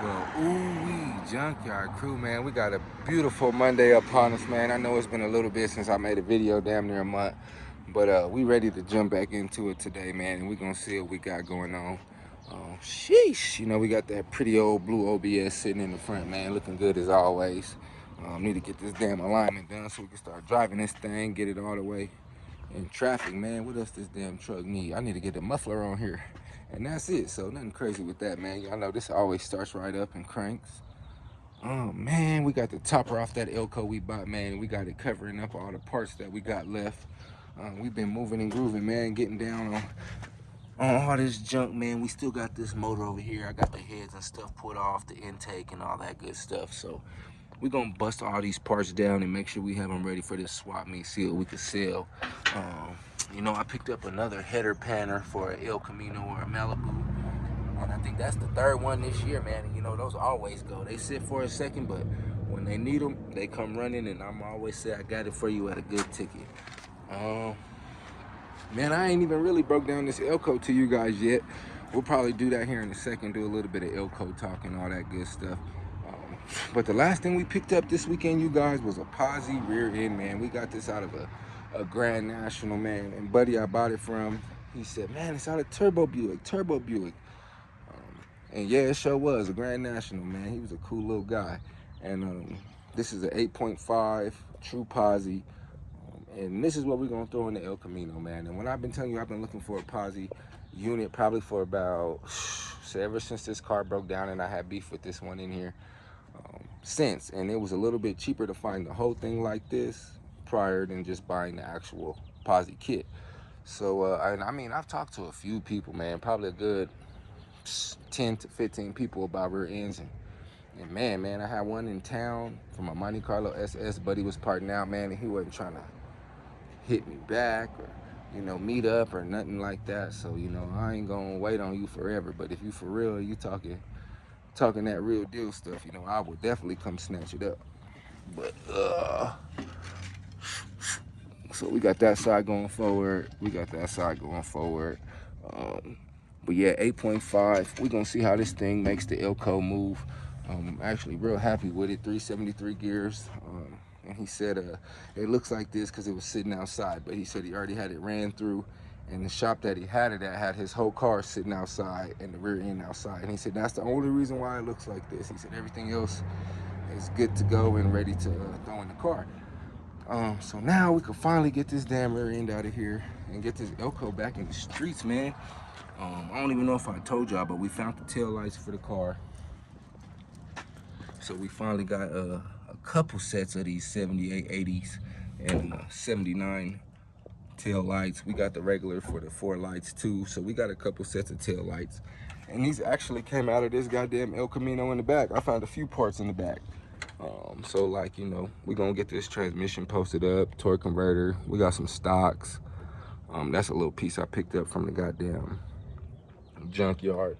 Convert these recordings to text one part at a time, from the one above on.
Well, ooh-wee, junkyard crew, man. We got a beautiful Monday upon us, man. I know it's been a little bit since I made a video, damn near a month. But we ready to jump back into it today, man. And we gonna see what we got going on. Sheesh, you know, we got that pretty old blue OBS sitting in the front, man. Looking good as always. Need to get this damn alignment done so we can start driving this thing, get it all the way in traffic, man. What else this damn truck need? I need to get the muffler on here. And that's it. So nothing crazy with that, man. Y'all know this always starts right up and cranks. Oh man, we got the topper off that Elko we bought, man. We got it covering up all the parts that we got left. We've been moving and grooving, man, getting down on all this junk, man. We still got this motor over here. I got the heads and stuff put off, the intake and all that good stuff. So we're gonna bust all these parts down and make sure we have them ready for this swap meet, see what we can sell. You know, I picked up another header panner for an El Camino or a Malibu, and I think that's the third one this year, man. And you know, those always go. They sit for a second, but when they need them, they come running, and I'm always say I got it for you at a good ticket. Man, I ain't even really broke down this Elko to you guys yet. We'll probably do that here in a second, do a little bit of Elko talk and all that good stuff. But the last thing we picked up this weekend, you guys, was a posi rear end, man. We got this out of a Grand National, man. And buddy I bought it from, he said, man, it's out of Turbo Buick. And yeah, it sure was a Grand National, man. He was a cool little guy. And this is an 8.5 true posi. And this is what we're gonna throw in the El Camino, man. And when I've been telling you, I've been looking for a posi unit probably for about, so ever since this car broke down and I had beef with this one in here. Since, and it was a little bit cheaper to find the whole thing like this prior than just buying the actual posi kit. So and I mean, I've talked to a few people, man, probably a good 10 to 15 people about rear ends, and man, I had one in town from a Monte Carlo SS. Buddy was parting out, man, and he wasn't trying to hit me back or, you know, meet up or nothing like that. So, you know, I ain't gonna wait on you forever, but if you for real, you talking that real deal stuff, you know, I would definitely come snatch it up. But so we got that side going forward. But yeah, 8.5. We're gonna see how this thing makes the Elko move. I'm actually real happy with it. 373 gears. And he said it looks like this because it was sitting outside, but he said he already had it ran through, and the shop that he had it at had his whole car sitting outside and the rear end outside. And he said that's the only reason why it looks like this. He said everything else is good to go and ready to throw in the car. So now we can finally get this damn rear end out of here and get this Elko back in the streets, man. I don't even know if I told y'all, but we found the tail lights for the car. So we finally got a couple sets of these 78, 80s, and 79 tail lights. We got the regular for the 4 lights too. So we got a couple sets of tail lights. And these actually came out of this goddamn El Camino in the back. I found a few parts in the back. So like, you know, we're gonna get this transmission posted up, torque converter. We got some stocks. That's a little piece I picked up from the goddamn junkyard.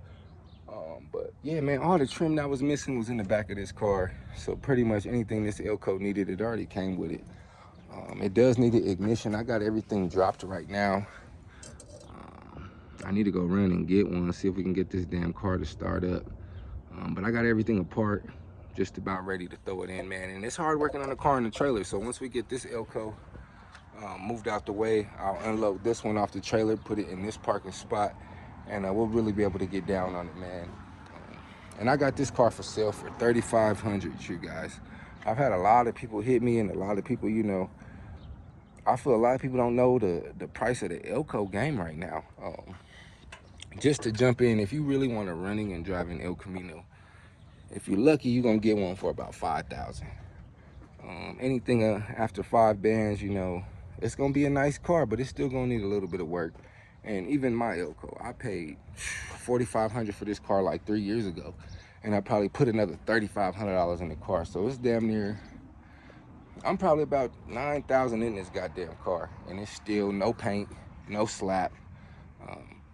But yeah, man, all the trim that was missing was in the back of this car. So pretty much anything this Elko needed, it already came with it. It does need an ignition. I got everything dropped right now. I need to go run and get one, see if we can get this damn car to start up. But I got everything apart, just about ready to throw it in, man. And it's hard working on the car and the trailer. So once we get this Elko moved out the way, I'll unload this one off the trailer, put it in this parking spot, and we'll really be able to get down on it, man. And I got this car for sale for $3,500, you guys. I've had a lot of people hit me, and a lot of people, you know, I feel a lot of people don't know the price of the Elko game right now. Just to jump in, if you really want a running and driving El Camino, if you're lucky, you're gonna get one for about $5,000. Anything after 5 bands, you know, it's gonna be a nice car, but it's still gonna need a little bit of work. And even my Elko, I paid $4,500 for this car like 3 years ago, and I probably put another $3,500 in the car. So it's damn near, I'm probably about $9,000 in this goddamn car, and it's still no paint, no slap,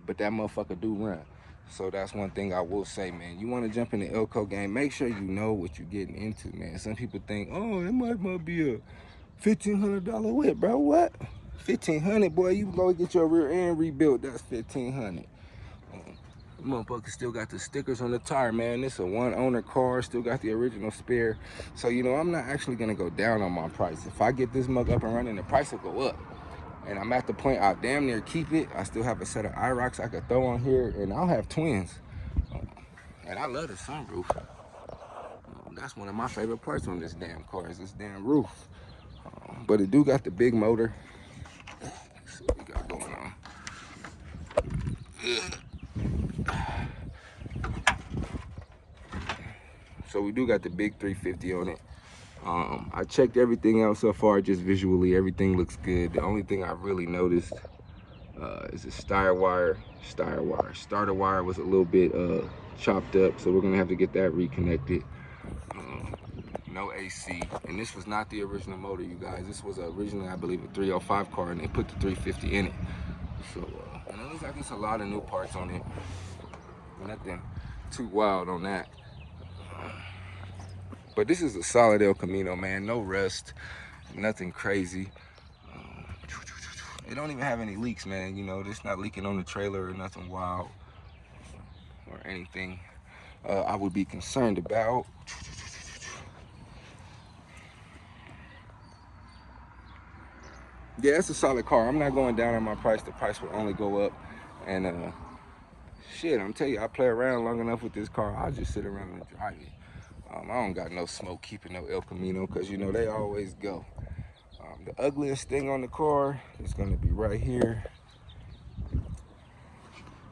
but that motherfucker do run. So that's one thing I will say, man. You want to jump in the Elko game, make sure you know what you're getting into, man. Some people think, oh, it might be a $1,500 whip, bro. What? $1,500, boy, you go get your rear end rebuilt. That's $1,500. Motherfucker still got the stickers on the tire, man. This a one owner car, still got the original spare. So, you know, I'm not actually gonna go down on my price. If I get this mug up and running, the price will go up. And I'm at the point I'll damn near keep it. I still have a set of IROCs I could throw on here, and I'll have twins. And I love the sunroof. That's one of my favorite parts on this damn car is this damn roof. But it do got the big motor. Let's see what we got going on. So we do got the big 350 on it. I checked everything out so far, just visually, everything looks good. The only thing I really noticed is the starter wire. Starter wire was a little bit chopped up, so we're gonna have to get that reconnected. No AC, and this was not the original motor, you guys. This was originally, I believe, a 305 car, and they put the 350 in it. So, and it looks like there's a lot of new parts on it. Nothing too wild on that. But this is a solid El Camino, man. No rust, nothing crazy. It don't even have any leaks, man. You know, it's not leaking on the trailer or nothing wild or anything I would be concerned about. Yeah, it's a solid car. I'm not going down on my price. The price will only go up. And shit, I'm telling you, I play around long enough with this car. I'll just sit around and drive it. I don't got no smoke keeping no El Camino because, you know, they always go. The ugliest thing on the car is going to be right here.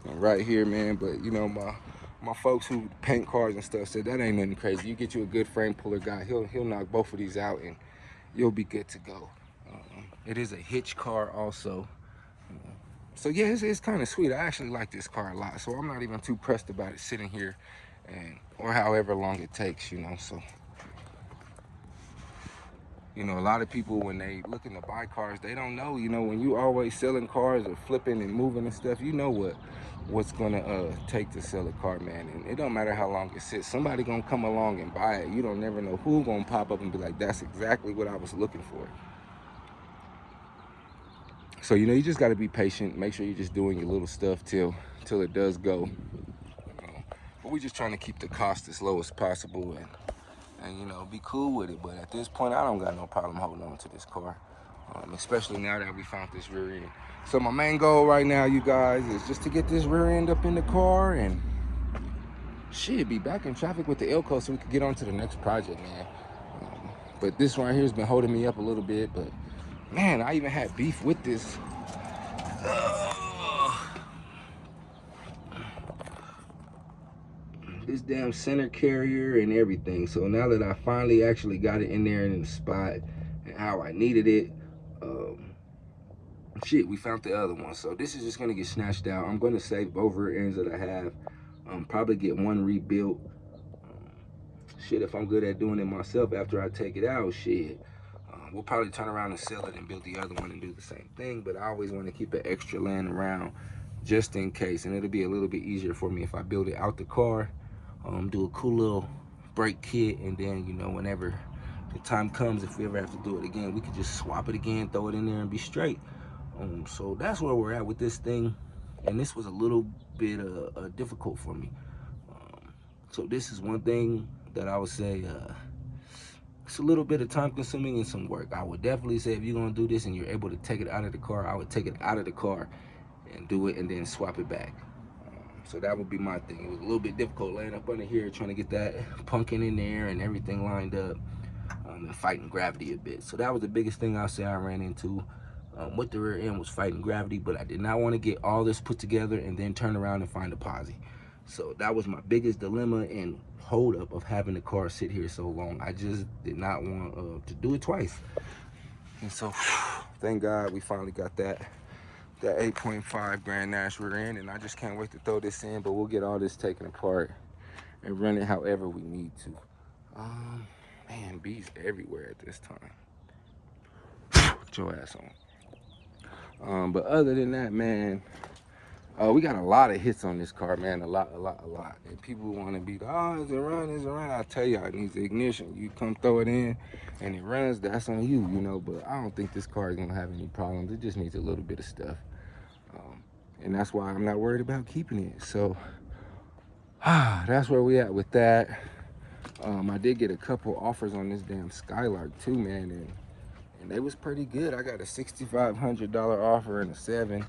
And right here, man. But, you know, my folks who paint cars and stuff said that ain't nothing crazy. You get you a good frame puller guy, he'll knock both of these out and you'll be good to go. It is a hitch car also. So yeah, it's kind of sweet. I actually like this car a lot. So I'm not even too pressed about it sitting here or however long it takes, you know. So, you know, a lot of people, when they looking to buy cars, they don't know, you know, when you always selling cars or flipping and moving and stuff, you know what's gonna take to sell a car, man. And it don't matter how long it sits. Somebody gonna come along and buy it. You don't never know who gonna pop up and be like, that's exactly what I was looking for. So, you know, you just got to be patient. Make sure you're just doing your little stuff till it does go. But we're just trying to keep the cost as low as possible and you know, be cool with it. But at this point, I don't got no problem holding on to this car, especially now that we found this rear end. So my main goal right now, you guys, is just to get this rear end up in the car and shit, be back in traffic with the Elko so we could get on to the next project, man. But this right here has been holding me up a little bit, but man, I even had beef with this. This damn center carrier and everything. So now that I finally actually got it in there and in the spot and how I needed it, shit, we found the other one. So this is just gonna get snatched out. I'm gonna save both rear ends that I have. Probably get one rebuilt. Shit, if I'm good at doing it myself after I take it out, shit. We'll probably turn around and sell it and build the other one and do the same thing, but I always want to keep an extra land around just in case, and it'll be a little bit easier for me if I build it out the car, do a cool little brake kit, and then, you know, whenever the time comes, if we ever have to do it again, we could just swap it again, throw it in there, and be straight. So that's where we're at with this thing, and this was a little bit difficult for me. So this is one thing that I would say, it's a little bit of time consuming and some work. I would definitely say if you're gonna do this and you're able to take it out of the car, I would take it out of the car and do it and then swap it back. So that would be my thing. It was a little bit difficult laying up under here trying to get that pumpkin in there and everything lined up and fighting gravity a bit. So that was the biggest thing I'll say I ran into with the rear end was fighting gravity, but I did not want to get all this put together and then turn around and find a posi. So that was my biggest dilemma and hold up of having the car sit here so long. I just did not want to do it twice. And so thank God we finally got that 8.5 Grand Nash rear end, and I just can't wait to throw this in, but we'll get all this taken apart and run it however we need to. Man, bees everywhere at this time. Put your ass on. But other than that, man, we got a lot of hits on this car, man. A lot. And people want to be, oh, is it run? I tell y'all, it needs the ignition. You come throw it in and it runs, that's on you, you know. But I don't think this car is going to have any problems. It just needs a little bit of stuff. And that's why I'm not worried about keeping it. So That's where we at with that. I did get a couple offers on this damn Skylark too, man, and they was pretty good. I got a $6,500 offer and a 7,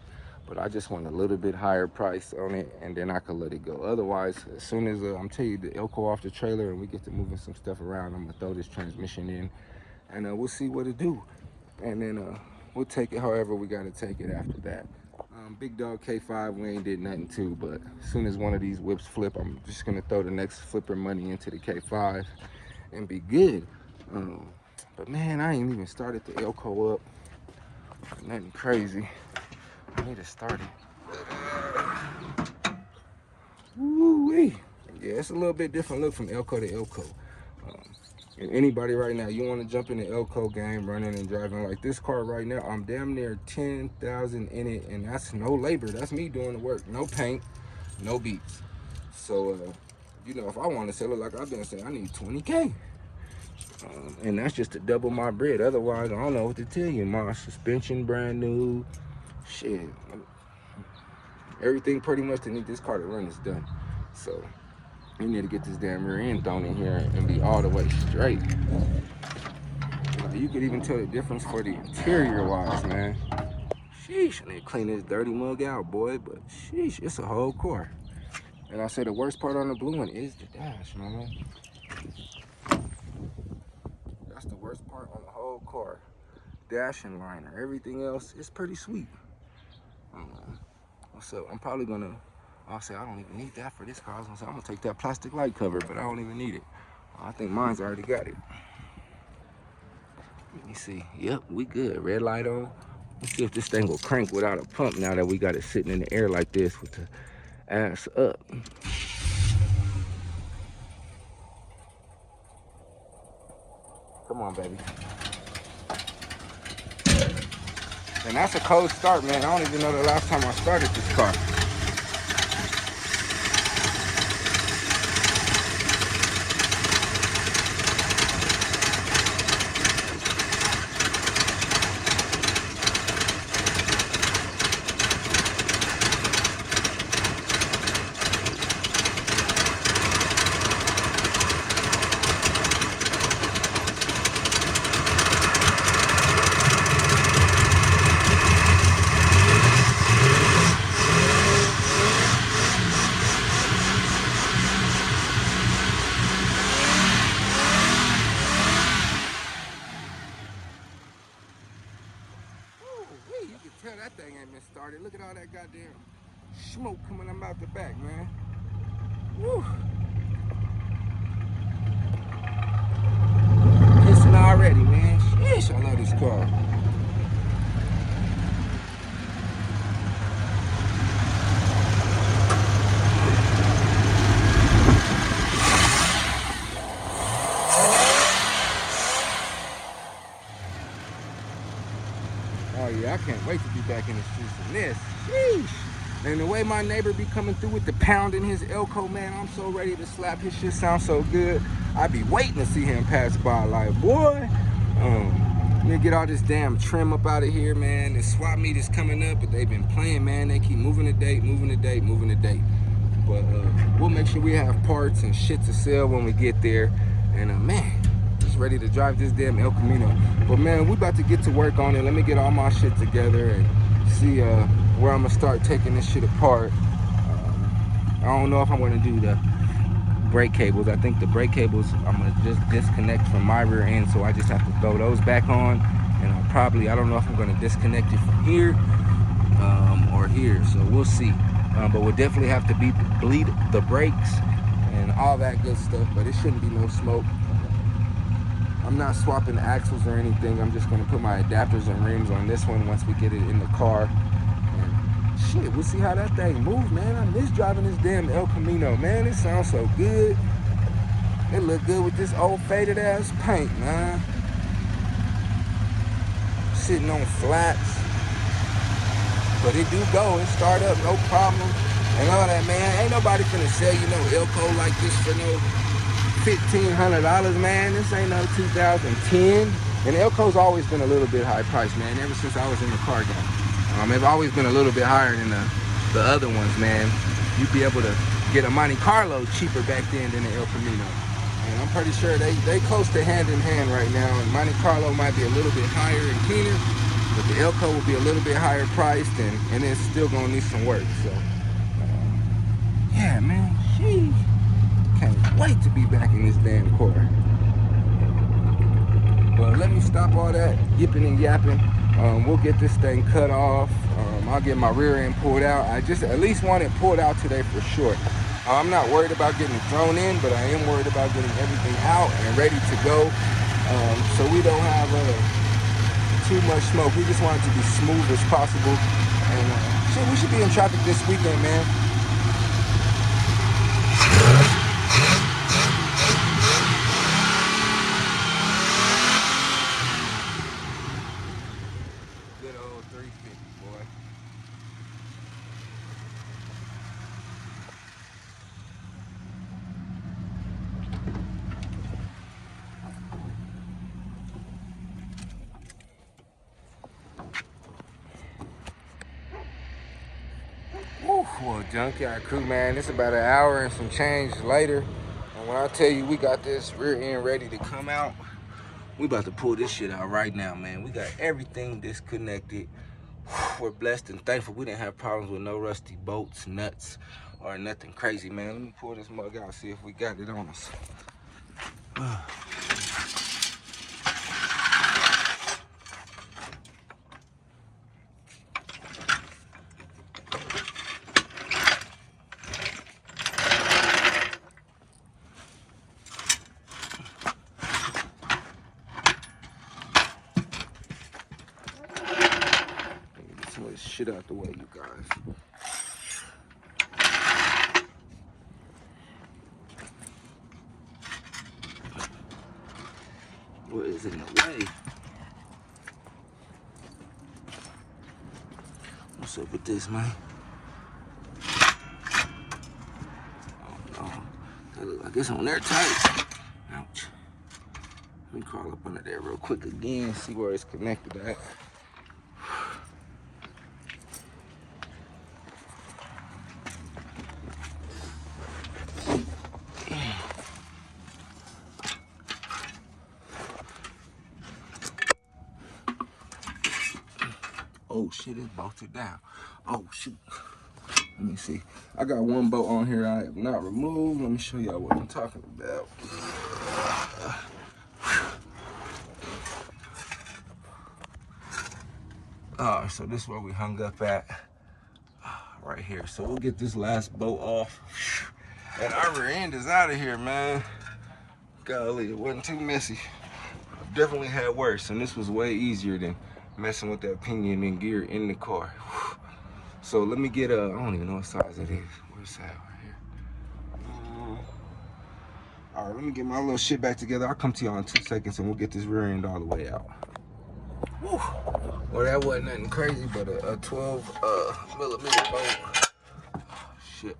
but I just want a little bit higher price on it, and then I could let it go. Otherwise, as soon as I'm telling you the Elko off the trailer and we get to moving some stuff around, I'm gonna throw this transmission in, and we'll see what it do, and then we'll take it however we gotta take it after that. Big dog K5, we ain't did nothing to, but as soon as one of these whips flip, I'm just gonna throw the next flipper money into the K5 and be good. But man, I ain't even started the Elko up. Nothing crazy. I need to start it. Woo-wee. Yeah, it's a little bit different look from Elko to Elko. And anybody right now, you want to jump in the Elko game, running and driving like this car right now, I'm damn near 10,000 in it, and that's no labor. That's me doing the work. No paint, no beats. So, you know, if I want to sell it like I've been saying, I need 20K. And that's just to double my bread. Otherwise, I don't know what to tell you. My suspension brand new. Shit. Everything pretty much to need this car to run is done. So, you need to get this damn rear end thrown in here and be all the way straight. You could even tell the difference for the interior wise, man. Sheesh, I need to clean this dirty mug out, boy, but sheesh, it's a whole car. And I say the worst part on the blue one is the dash, man. That's the worst part on the whole car. Dash and liner. Everything else is pretty sweet. So I'm probably gonna, I'll say I don't even need that for this car. I was gonna say I'm gonna take that plastic light cover, but I don't even need it. I think mine's already got it. Let me see. Yep, we good. Red light on. Let's see if this thing will crank without a pump now that we got it sitting in the air like this with the ass up. Come on, baby. And that's a cold start, man. I don't even know the last time I started this car. You can tell that thing ain't been started. Look at all that goddamn smoke coming out the back, man. Woo. Pissing already, man. Sheesh, I love this car. Oh yeah, I can't wait to be back in the streets in this. Sheesh. And the way my neighbor be coming through with the pound in his Elko, man, I'm so ready to slap. His shit sounds so good. I be waiting to see him pass by like, boy. Let me get all this damn trim up out of here, man. The swap meet is coming up, but they've been playing, man. They keep moving the date, moving the date, moving the date. But we'll make sure we have parts and shit to sell when we get there. And man, just ready to drive this damn El Camino. But man, we about to get to work on it. Let me get all my shit together and see where I'm gonna start taking this shit apart. I don't know if I'm gonna do the brake cables. I think the brake cables I'm gonna just disconnect from my rear end, so I just have to throw those back on. And I don't know if I'm gonna disconnect it from here or here, so we'll see. But we'll definitely have to bleed the brakes and all that good stuff, but it shouldn't be no smoke. I'm not swapping axles or anything. I'm just gonna put my adapters and rims on this one once we get it in the car. And shit, we'll see how that thing moves, man. I miss driving this damn El Camino, man. It sounds so good. It look good with this old faded ass paint, man. Sitting on flats. But it do go, it start up, no problem. And all that, man. Ain't nobody finna sell you no Elko like this for no $1,500, man. This ain't no 2010. And Elko's always been a little bit high priced, man, ever since I was in the car game. It's always been a little bit higher than the other ones, man. You'd be able to get a Monte Carlo cheaper back then than the El Camino. And I'm pretty sure they close to hand in hand right now. And Monte Carlo might be a little bit higher and cleaner, but the Elko will be a little bit higher priced, and it's still gonna need some work. So yeah, man, she can't wait to be back in this damn car. But let me stop all that yipping and yapping. We'll get this thing cut off. I'll get my rear end pulled out. I just at least want it pulled out today for sure. I'm not worried about getting it thrown in, but I am worried about getting everything out and ready to go, so we don't have too much smoke. We just want it to be smooth as possible. And shit, we should be in traffic this weekend, man. Good old 350, boy. Woo, well, junkyard crew, man, it's about an hour and some change later. And when I tell you we got this rear end ready to come out, we about to pull this shit out right now, man. We got everything disconnected. We're blessed and thankful we didn't have problems with no rusty bolts, nuts, or nothing crazy, man. Let me pull this mug out, see if we got it on us. Get some of this shit out the way, you guys. What is in the way? What's up with this, man? Oh no, that look like it's on there tight. Ouch. Let me crawl up under there real quick again, see where it's connected at. Oh shit, it's bolted down. Oh shoot. Let me see. I got one bolt on here I have not removed. Let me show y'all what I'm talking about. So this is where we hung up at. Right here. So we'll get this last bolt off. And our rear end is out of here, man. Golly, it wasn't too messy. I've definitely had worse, and this was way easier than messing with that pinion and gear in the car. So let me get I don't even know what size it is. Where's that right here? All right, let me get my little shit back together. I'll come to y'all in 2 seconds and we'll get this rear end all the way out. Woo. Well, that wasn't nothing crazy, but a 12 millimeter bolt. Shit.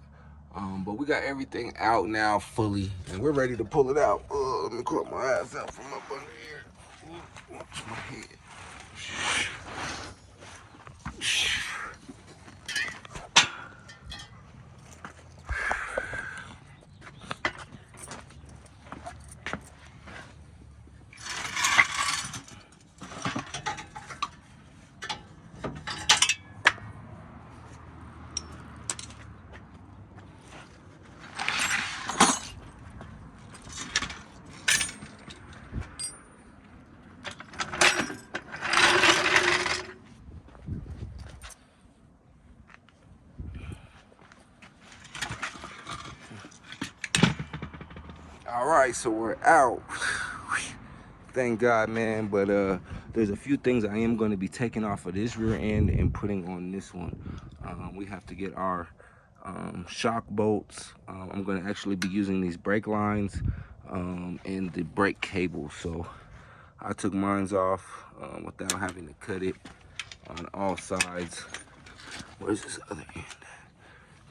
But we got everything out now fully, and we're ready to pull it out. Let me close my ass out from up under here. Watch my head. All right, so we're out. Thank God, man. But there's a few things I am going to be taking off of this rear end and putting on this one. We have to get our shock bolts. I'm going to actually be using these brake lines and the brake cable. So I took mine off without having to cut it on all sides. Where's this other end?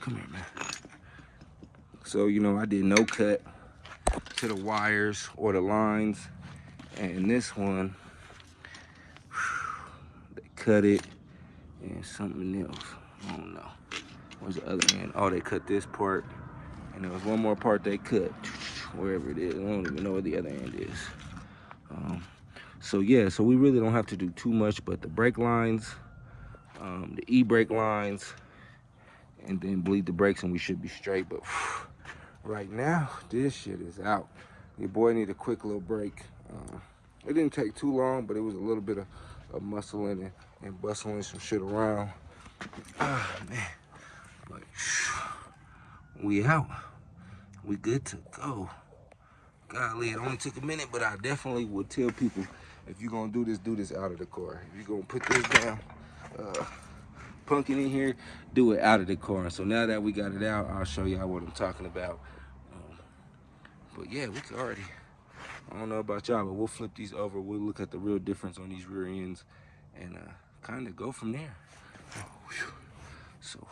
Come here, man. So, you know, I did no cut to the wires or the lines, and this one they cut it and something else. I don't know. Where's the other end? Oh, they cut this part And there was one more part they cut, wherever it is. I don't even know where the other end is. So yeah, so we really don't have to do too much, but the brake lines, the e-brake lines, and then bleed the brakes, and we should be straight. But right now, this shit is out. Your boy need a quick little break. It didn't take too long, but it was a little bit of muscling and bustling some shit around. Ah, man. But we out. We good to go. Golly, it only took a minute, but I definitely would tell people, if you're gonna do this out of the car. If you're gonna put this down, punking in here, do it out of the car. So now that we got it out, I'll show y'all what I'm talking about. But yeah, we can already, I don't know about y'all, but we'll flip these over. We'll look at the real difference on these rear ends and kind of go from there. So,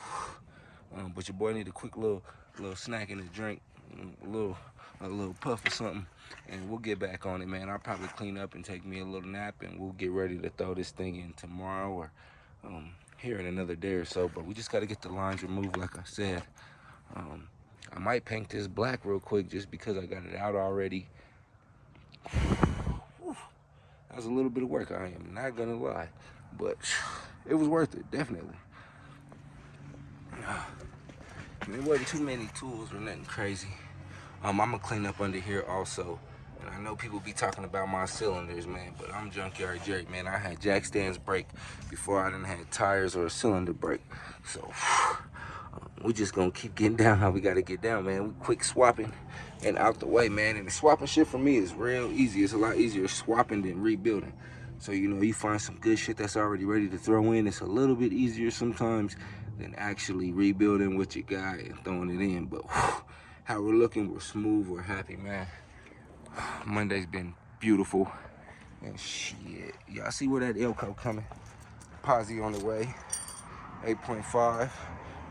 but your boy need a quick little snack and a drink, a little puff or something, and we'll get back on it, man. I'll probably clean up and take me a little nap, and we'll get ready to throw this thing in tomorrow or here in another day or so. But we just got to get the lines removed, like I said. I might paint this black real quick just because I got it out already. That was a little bit of work, I am not gonna lie, but it was worth it, definitely. And there wasn't too many tools or nothing crazy. I'm gonna clean up under here also. And I know people be talking about my cylinders, man, but I'm Junkyard Jerry, man. I had jack stands break before I done had tires or a cylinder break. So we just gonna keep getting down how we gotta get down, man. We quick swapping and out the way, man. And the swapping shit for me is real easy. It's a lot easier swapping than rebuilding. So, you know, you find some good shit that's already ready to throw in. It's a little bit easier sometimes than actually rebuilding what you got and throwing it in. But how we're looking, we're smooth, we're happy, man. Monday's been beautiful. And shit, y'all see where that Elko coming? Posse on the way. 8.5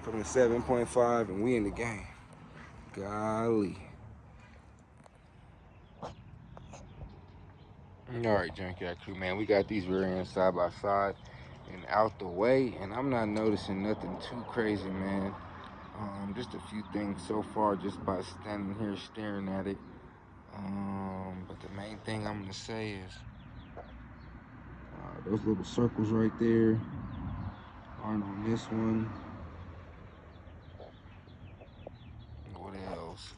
from the 7.5, and we in the game. Golly. All right, Junkyard crew, man, we got these rear ends side by side and out the way, and I'm not noticing nothing too crazy, man. Just a few things so far just by standing here staring at it. But the main thing I'm gonna say is those little circles right there aren't on this one. What else?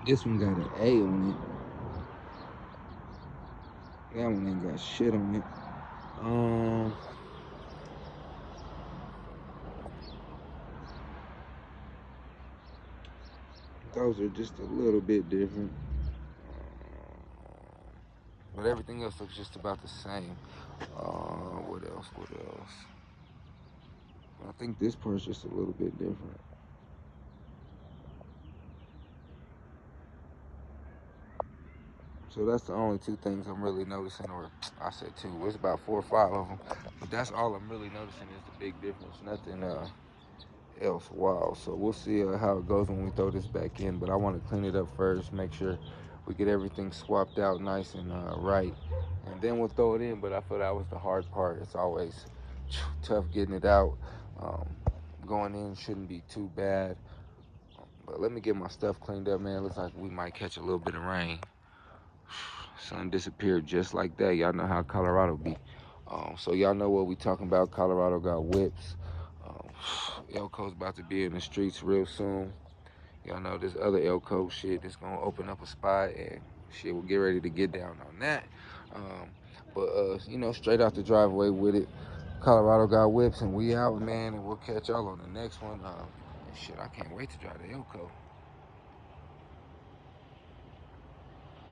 This one got an A on it. That one ain't got shit on it. Those are just a little bit different. But everything else looks just about the same. What else? I think this part's just a little bit different. So that's the only two things I'm really noticing, or I said two. It's about 4 or 5 of them. But that's all I'm really noticing is the big difference. Nothing else wow. So we'll see how it goes when we throw this back in. But I want to clean it up first, make sure we get everything swapped out nice and right. And then we'll throw it in. But I feel that was the hard part. It's always tough getting it out. Going in shouldn't be too bad. But let me get my stuff cleaned up, man. Looks like we might catch a little bit of rain. Sun disappeared just like that. Y'all know how Colorado be. So y'all know what we talking about. Colorado got whips. Elko's about to be in the streets real soon. Y'all know this other Elko shit is gonna open up a spot, and shit, we'll get ready to get down on that. You know, straight out the driveway with it. Colorado got whips, and we out, man, and we'll catch y'all on the next one. And shit, I can't wait to drive the Elko.